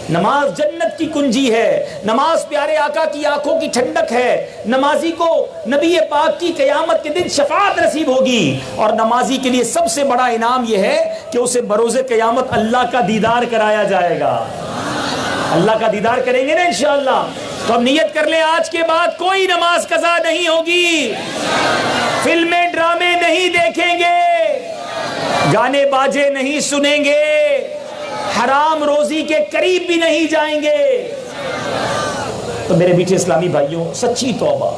نماز جنت کی کنجی ہے, نماز پیارے آقا کی آنکھوں کی ٹھنڈک ہے. نمازی کو نبی پاک کی قیامت کے دن شفاعت نصیب ہوگی, اور نمازی کے لیے سب سے بڑا انعام یہ ہے کہ اسے بروز قیامت اللہ کا دیدار کرایا جائے گا. اللہ کا دیدار کریں گے نا انشاءاللہ. تو اب نیت کر لیں, آج کے بعد کوئی نماز قضا نہیں ہوگی, فلمیں ڈرامے نہیں دیکھیں گے, گانے باجے نہیں سنیں گے, حرام روزی کے قریب بھی نہیں جائیں گے. تو میرے میٹھے اسلامی بھائیوں, سچی توبہ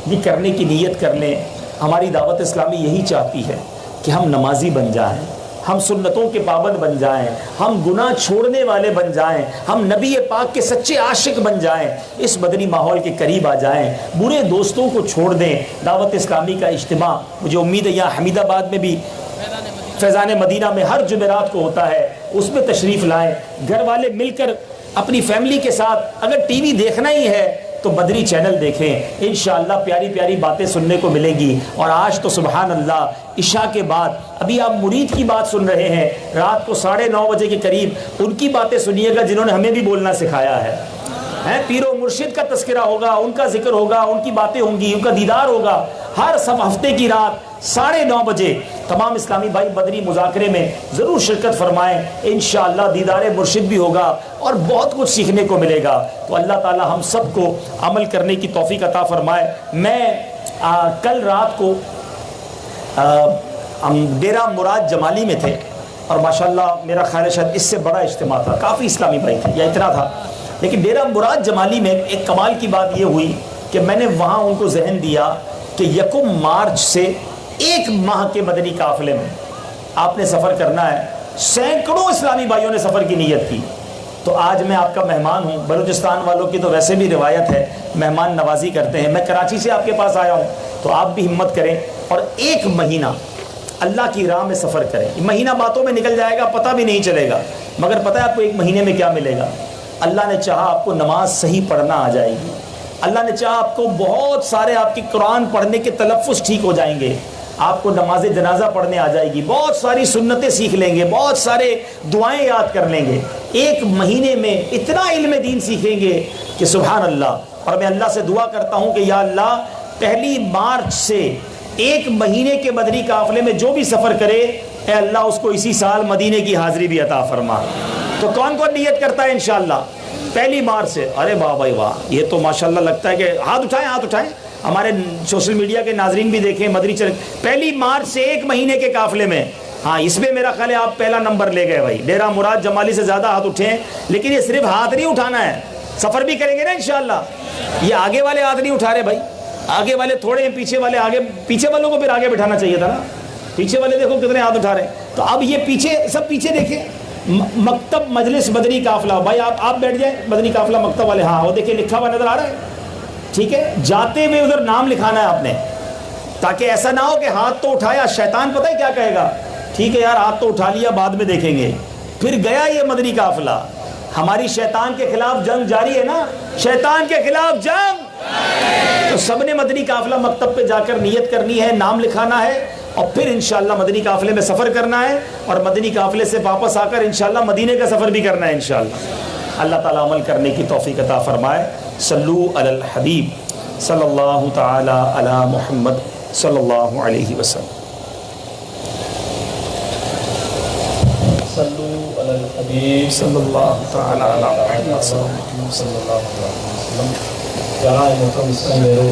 یہ کرنے کی نیت کر لیں. ہماری دعوت اسلامی یہی چاہتی ہے کہ ہم نمازی بن جائیں, ہم سنتوں کے پابند بن جائیں, ہم گناہ چھوڑنے والے بن جائیں, ہم نبی پاک کے سچے عاشق بن جائیں, اس مدنی ماحول کے قریب آ جائیں, برے دوستوں کو چھوڑ دیں. دعوت اسلامی کا اجتماع مجھے امید ہے یہاں حمید آباد میں بھی فیضان مدینہ میں ہر جمعرات کو ہوتا ہے, اس میں تشریف لائیں. گھر والے مل کر اپنی فیملی کے ساتھ, اگر ٹی وی دیکھنا ہی ہے تو بدری چینل دیکھیں, انشاءاللہ پیاری پیاری باتیں سننے کو ملیں گی. اور آج تو سبحان اللہ عشاء کے بعد ابھی آپ مرید کی بات سن رہے ہیں, رات کو 9:30 بجے کے قریب ان کی باتیں سنیے گا جنہوں نے ہمیں بھی بولنا سکھایا ہے. پیر و مرشد کا تذکرہ ہوگا, ان کا ذکر ہوگا, ان کی باتیں ہوں گی, ان کا دیدار ہوگا. ہر سب ہفتے کی رات 9:30 بجے تمام اسلامی بھائی بدری مذاکرے میں ضرور شرکت فرمائیں. انشاءاللہ دیدار مرشد بھی ہوگا اور بہت کچھ سیکھنے کو ملے گا. تو اللہ تعالی ہم سب کو عمل کرنے کی توفیق عطا فرمائے. میں کل رات کو ہم ڈیرہ مراد جمالی میں تھے, اور ماشاءاللہ میرا خیال ہے شاید اس سے بڑا اجتماع تھا, کافی اسلامی بھائی تھے یا اتنا تھا, لیکن ڈیرہ مراد جمالی میں ایک کمال کی بات یہ ہوئی کہ میں نے وہاں ان کو ذہن دیا کہ 1 مارچ سے 1 ماہ کے مدنی قافلے میں آپ نے سفر کرنا ہے. سینکڑوں اسلامی بھائیوں نے سفر کی نیت کی. تو آج میں آپ کا مہمان ہوں. بلوچستان والوں کی تو ویسے بھی روایت ہے, مہمان نوازی کرتے ہیں. میں کراچی سے آپ کے پاس آیا ہوں, تو آپ بھی ہمت کریں اور 1 مہینہ اللہ کی راہ میں سفر کریں. مہینہ باتوں میں نکل جائے گا, پتہ بھی نہیں چلے گا, مگر پتہ ہے آپ کو 1 مہینے میں کیا ملے گا. اللہ نے چاہا آپ کو نماز صحیح پڑھنا آ جائے گی. اللہ نے چاہا آپ کو بہت سارے آپ کی قرآن پڑھنے کے تلفظ ٹھیک ہو جائیں گے, آپ کو نماز جنازہ پڑھنے آ جائے گی, بہت ساری سنتیں سیکھ لیں گے, بہت سارے دعائیں یاد کر لیں گے. 1 مہینے میں اتنا علم دین سیکھیں گے کہ سبحان اللہ. اور میں اللہ سے دعا کرتا ہوں کہ یا اللہ 1 مارچ سے 1 مہینے کے بدری قافلے میں جو بھی سفر کرے, اے اللہ اس کو اسی سال مدینے کی حاضری بھی عطا فرما. تو کون کون نیت کرتا ہے انشاءاللہ 1 مارچ سے؟ ارے واہ بھائی واہ, یہ تو ماشاءاللہ لگتا ہے کہ ہاتھ اٹھائیں, ہاتھ اٹھائیں. ہمارے سوشل میڈیا کے ناظرین بھی دیکھیں مدری چل 1 مارچ سے 1 مہینے کے قافلے میں. ہاں اس میں میرا خیال ہے آپ پہلا نمبر لے گئے بھائی. ڈیرہ مراد جمالی سے زیادہ ہاتھ اٹھیں, لیکن یہ صرف ہاتھ نہیں اٹھانا ہے, سفر بھی کریں گے نا انشاءاللہ. یہ آگے والے ہاتھ نہیں اٹھا رہے بھائی, آگے والے تھوڑے ہیں, پیچھے والے آگے, پیچھے والوں کو پھر آگے بٹھانا چاہیے تھا نا. پیچھے والے دیکھو کتنے ہاتھ اٹھا رہے ہیں. تو اب یہ پیچھے سب پیچھے دیکھیں, مکتب مجلس مدنی قافلہ. بھائی آپ بیٹھ جائیں, مدنی قافلہ مکتب والے. ہاں وہ دیکھیں لکھا ہوا نظر آ رہا ہے, ٹھیک ہے. جاتے ہوئے ادھر نام لکھانا ہے آپ نے, تاکہ ایسا نہ ہو کہ ہاتھ تو اٹھایا, شیطان پتہ ہے کیا کہے گا ٹھیک ہے یار ہاتھ تو اٹھا لیا بعد میں دیکھیں گے. پھر گیا یہ مدنی قافلہ. ہماری شیطان کے خلاف جنگ جاری ہے نا, شیطان کے خلاف جنگ. تو سب نے مدنی قافلہ مکتب پہ جا کر نیت کرنی ہے, نام لکھانا ہے, اور پھر انشاءاللہ مدنی قافلے میں سفر کرنا ہے, اور مدنی قافلے سے واپس آ کر انشاءاللہ مدینے کا سفر بھی کرنا ہے انشاءاللہ. اللہ تعالیٰ عمل کرنے کی توفیق عطا فرمائے. صلو علی الحبیب صلی اللہ تعالی علی محمد صلی اللہ علیہ وسلم. صلو علی الحبیب صلی اللہ تعالی علی محمد صلی اللہ علیہ وسلم. جہاں محترم اسلام میرو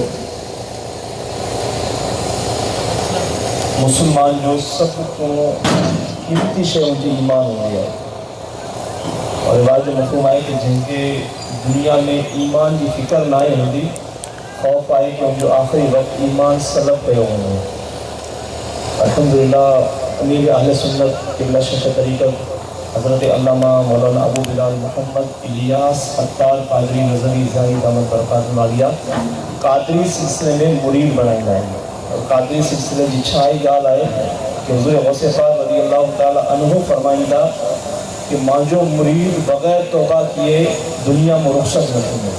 مسلمان جو سب کو قیمتی شے ان کی ایمان ہو گیا, اور روایت مفہوم آئے کہ جن کے دنیا میں ایمان کی فکر نہ ہوتی, خوف آئے کہ ان جو آخری وقت ایمان سلب پہ ہوں گے. الحمدللہ امیر اہل سنت قبلہ شیخ طریقت حضرت علامہ مولانا ابو بلال محمد الیاس عطار قادری نظری زاہی دامت برکات عالیہ قادری سلسلے میں مرید بنائیں گے. اور قادری سلسلے کی چھائی گال آئے کہ حضور غوث پاک رضی اللہ تعالیٰ عنہ فرمائندہ کہ مانجو مرید بغیر توبہ کیے دنیا میں رخصت نہ ہوئے.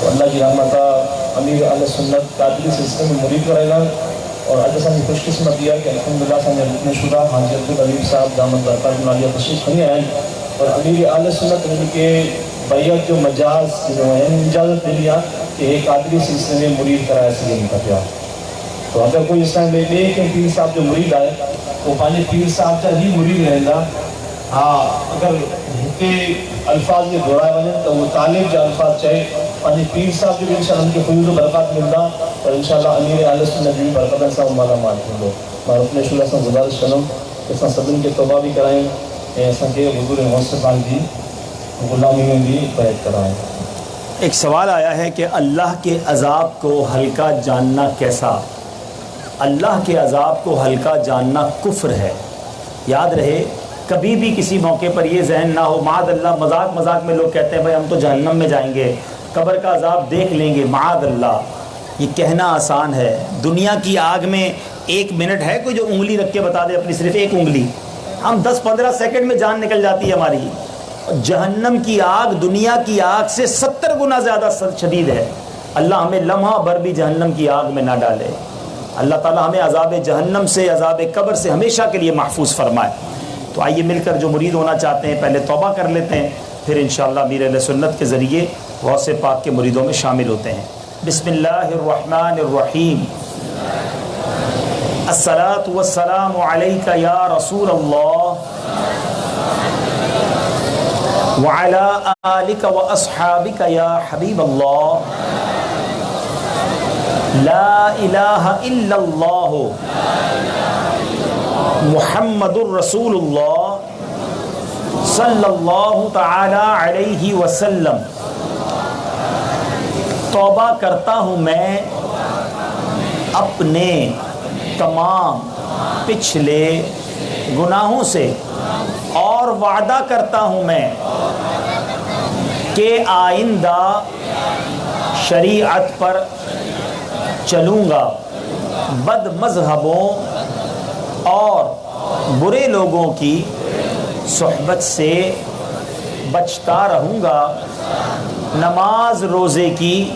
تو اللہ کی رحمتہ امیر اہل سنت قادری سلسلے میں مرید کرے گا. اور آج سامنے خوش قسمت دیا کہ الحمدللہ سامنے رکن شدہ حاجی عبدالعلیم صاحب دامت برکات عالیہ تشریف نہیں آئیں, اور امیر اہل سنت ان کے بیعت جو مجاز جو ہے اجازت دے لیا کہ ایک قادری سلسلے میں مرید کرایا سے نہیں کیا. تو اگر کوئی اس ٹائم میں لے کہ پیر صاحب جو مرید آئے وہ پانی پیر صاحب کا ہی مرید رہے گا. ہاں اگر کے الفاظ میں دہرائے وجہ تو وہ طالب جو الفاظ چاہے پانی پیر صاحب جو بھی انشاءاللہ ان کے فیض و برکات ملتا, اور انشاءاللہ امیر اہل سنت بھی برکات صاحب مالا مال کر دو. اور اپنے شروع سے گزارش کروں کہ سبن کے توبہ بھی کرائیں, ایسا کہ حضور غوث پاک بھی غلامی میں بھی بیعت کرائیں. ایک سوال آیا ہے کہ اللہ کے عذاب کو ہلکا جاننا کیسا؟ اللہ کے عذاب کو ہلکا جاننا کفر ہے. یاد رہے کبھی بھی کسی موقع پر یہ ذہن نہ ہو, معاذ اللہ مذاق مذاق میں لوگ کہتے ہیں بھائی ہم تو جہنم میں جائیں گے, قبر کا عذاب دیکھ لیں گے, معاذ اللہ. یہ کہنا آسان ہے. دنیا کی آگ میں 1 منٹ ہے کوئی جو انگلی رکھ کے بتا دے اپنی صرف ایک انگلی, ہم 10-15 سیکنڈ میں جان نکل جاتی ہے ہماری. جہنم کی آگ دنیا کی آگ سے 70 گنا زیادہ شدید ہے. اللہ ہمیں لمحہ بھر بھی جہنم کی آگ میں نہ ڈالے. اللہ تعالی ہمیں عذاب جہنم سے, عذاب قبر سے ہمیشہ کے لیے محفوظ فرمائے. تو آئیے مل کر جو مرید ہونا چاہتے ہیں پہلے توبہ کر لیتے ہیں, پھر انشاءاللہ امیر اہل سنت کے ذریعے غوث پاک کے مریدوں میں شامل ہوتے ہیں. بسم اللہ الرحمن الرحیم. الصلاۃ والسلام علیک یا رسول اللہ وعلی آلک واصحابک یا حبیب اللہ. لا الہ الا اللہ محمد الرسول اللہ صلی اللہ تعالی علیہ وسلم. توبہ کرتا ہوں میں اپنے تمام پچھلے گناہوں سے, اور وعدہ کرتا ہوں میں کہ آئندہ شریعت پر چلوں گا, بد مذہبوں اور برے لوگوں کی صحبت سے بچتا رہوں گا, نماز روزے کی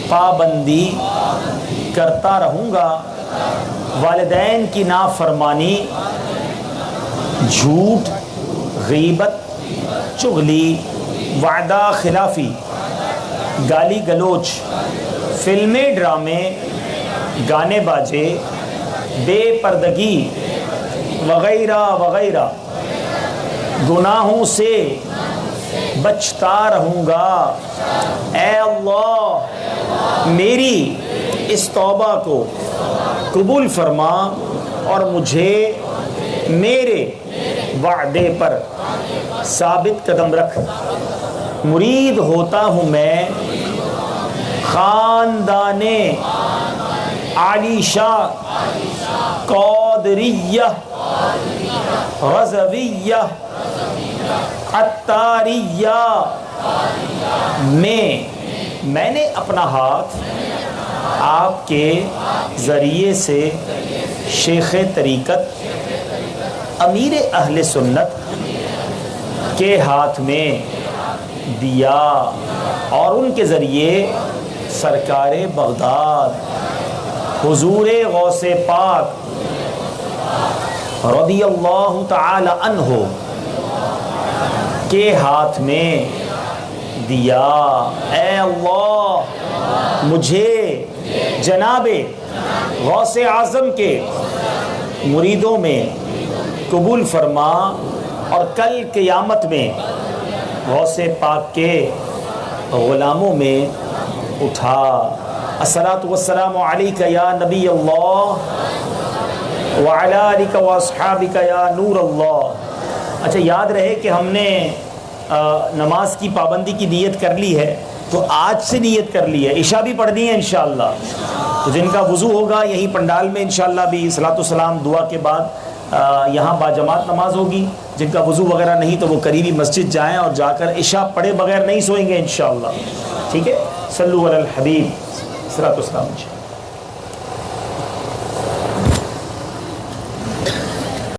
پابندی کرتا رہوں گا, والدین کی نافرمانی, جھوٹ, غیبت, چغلی, وعدہ خلافی, گالی گلوچ, فلمیں ڈرامے, گانے باجے, بے پردگی وغیرہ وغیرہ گناہوں سے بچتا رہوں گا. اے اللہ میری اس توبہ کو قبول فرما اور مجھے میرے وعدے پر ثابت قدم رکھ. مرید ہوتا ہوں میں خاندان عالی شاہ قادریہ رضویہ عطاریہ میں نے اپنا ہاتھ آپ کے ذریعے سے شیخ طریقت امیر اہل سنت کے ہاتھ میں دیا اور ان کے ذریعے سرکار بغداد حضور غوث پاک رضی اللہ تعالی عنہ کے ہاتھ میں دیا۔ اے اللہ مجھے جناب غوث اعظم کے مریدوں میں قبول فرما اور کل قیامت میں غوث پاک کے غلاموں میں اٹھا۔ الصلاۃ والسلام علیک یا نبی اللہ وعلی آلک واصحابک یا نور اللہ۔ اچھا یاد رہے کہ ہم نے نماز کی پابندی کی نیت کر لی ہے، تو آج سے نیت کر لی ہے، عشاء بھی پڑھنی ہے انشاءاللہ۔ تو جن کا وضو ہوگا یہیں پنڈال میں انشاءاللہ بھی صلاۃ والسلام دعا کے بعد یہاں باجماعت نماز ہوگی۔ جن کا وضو وغیرہ نہیں تو وہ قریبی مسجد جائیں اور جا کر عشاء پڑھے بغیر نہیں سوئیں گے انشاءاللہ، ٹھیک ہے؟ صلو علی الحبیب صلاۃ والسلام۔